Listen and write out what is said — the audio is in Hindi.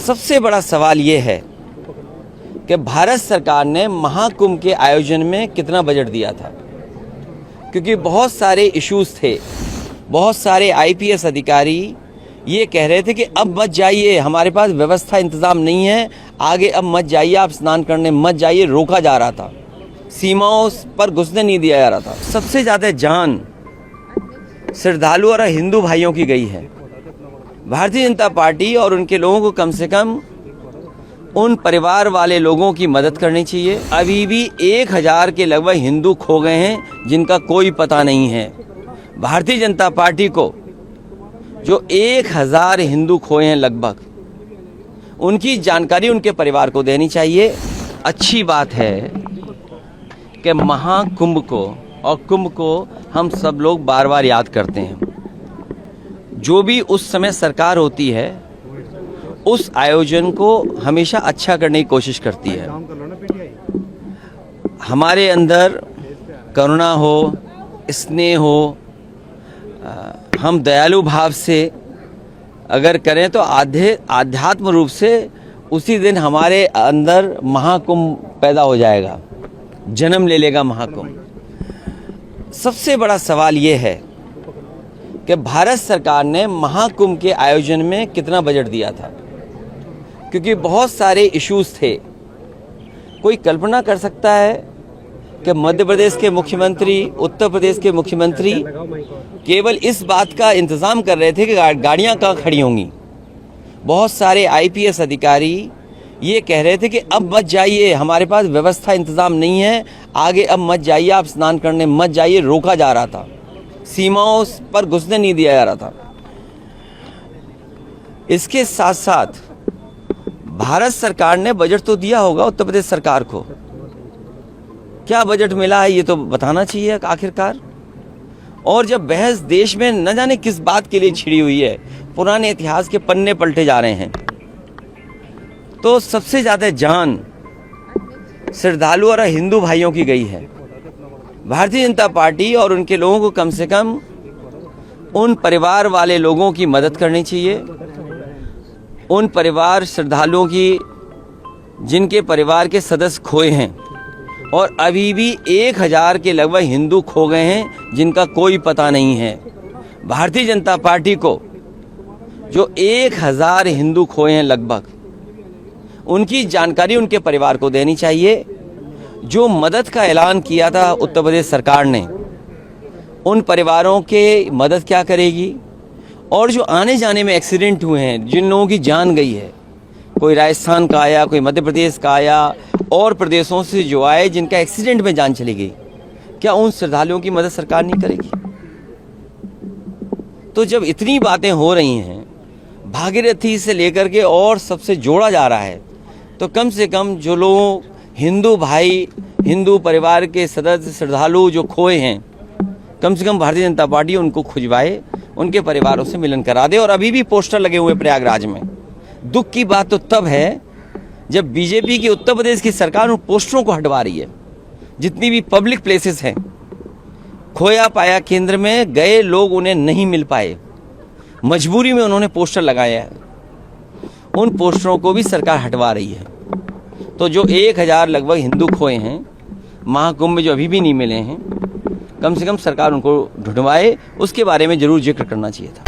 सबसे बड़ा सवाल ये है कि भारत सरकार ने महाकुंभ के आयोजन में कितना बजट दिया था, क्योंकि बहुत सारे इश्यूज थे। बहुत सारे आईपीएस अधिकारी ये कह रहे थे कि अब मत जाइए, हमारे पास व्यवस्था इंतज़ाम नहीं है, आगे अब मत जाइए, आप स्नान करने मत जाइए, रोका जा रहा था, सीमाओं पर घुसने नहीं दिया जा रहा था। सबसे ज़्यादा जान श्रद्धालु और हिंदू भाइयों की गई है। भारतीय जनता पार्टी और उनके लोगों को कम से कम उन परिवार वाले लोगों की मदद करनी चाहिए। अभी भी 1000 के लगभग हिंदू खो गए हैं जिनका कोई पता नहीं है। भारतीय जनता पार्टी को जो 1000 हिंदू खोए हैं लगभग, उनकी जानकारी उनके परिवार को देनी चाहिए। अच्छी बात है कि महाकुंभ को और कुंभ को हम सब लोग बार बार याद करते हैं। जो भी उस समय सरकार होती है उस आयोजन को हमेशा अच्छा करने की कोशिश करती है। हमारे अंदर करुणा हो, स्नेह हो, हम दयालु भाव से अगर करें तो आध्यात्म रूप से उसी दिन हमारे अंदर महाकुंभ पैदा हो जाएगा, जन्म ले लेगा महाकुंभ। सबसे बड़ा सवाल ये है कि भारत सरकार ने महाकुंभ के आयोजन में कितना बजट दिया था, क्योंकि बहुत सारे इश्यूज थे। कोई कल्पना कर सकता है कि मध्य प्रदेश के मुख्यमंत्री, उत्तर प्रदेश के मुख्यमंत्री केवल इस बात का इंतज़ाम कर रहे थे कि गाड़ियां कहाँ खड़ी होंगी। बहुत सारे आईपीएस अधिकारी ये कह रहे थे कि अब मत जाइए, हमारे पास व्यवस्था इंतज़ाम नहीं है, आगे अब मत जाइए, आप स्नान करने मत जाइए, रोका जा रहा था, सीमाओं पर घुसने नहीं दिया जा रहा था। इसके साथ साथ भारत सरकार ने बजट तो दिया होगा, उत्तर प्रदेश सरकार को क्या बजट मिला है ये तो बताना चाहिए आखिरकार। और जब बहस देश में न जाने किस बात के लिए छिड़ी हुई है, पुराने इतिहास के पन्ने पलटे जा रहे हैं, तो सबसे ज़्यादा जान श्रद्धालु और हिंदू भाइयों की गई है। भारतीय जनता पार्टी और उनके लोगों को कम से कम उन परिवार वाले लोगों की मदद करनी चाहिए। उन परिवार श्रद्धालुओं की जिनके परिवार के सदस्य खोए हैं और अभी भी 1000 के लगभग हिंदू खो गए हैं जिनका कोई पता नहीं है। भारतीय जनता पार्टी को जो 1000 हिंदू खोए हैं लगभग, उनकी जानकारी उनके परिवार को देनी चाहिए। जो मदद का ऐलान किया था उत्तर प्रदेश सरकार ने, उन परिवारों के मदद क्या करेगी। और जो आने जाने में एक्सीडेंट हुए हैं, जिन लोगों की जान गई है, कोई राजस्थान का आया, कोई मध्य प्रदेश का आया, और प्रदेशों से जो आए जिनका एक्सीडेंट में जान चली गई, क्या उन श्रद्धालुओं की मदद सरकार नहीं करेगी? तो जब इतनी बातें हो रही हैं, भागीरथी से लेकर के और सबसे जोड़ा जा रहा है, तो कम से कम जो लोग हिंदू भाई, हिंदू परिवार के सदस्य, श्रद्धालु जो खोए हैं, कम से कम भारतीय जनता पार्टी उनको खुजवाए, उनके परिवारों से मिलन करा दे। और अभी भी पोस्टर लगे हुए प्रयागराज में। दुख की बात तो तब है जब बीजेपी की उत्तर प्रदेश की सरकार उन पोस्टरों को हटवा रही है। जितनी भी पब्लिक प्लेसेस हैं, खोया पाया केंद्र में गए लोग उन्हें नहीं मिल पाए, मजबूरी में उन्होंने पोस्टर लगाया है, उन पोस्टरों को भी सरकार हटवा रही है। तो जो 1000 लगभग हिंदू खोए हैं महाकुंभ में, जो अभी भी नहीं मिले हैं, कम से कम सरकार उनको ढूंढवाए, उसके बारे में जरूर जिक्र करना चाहिए था।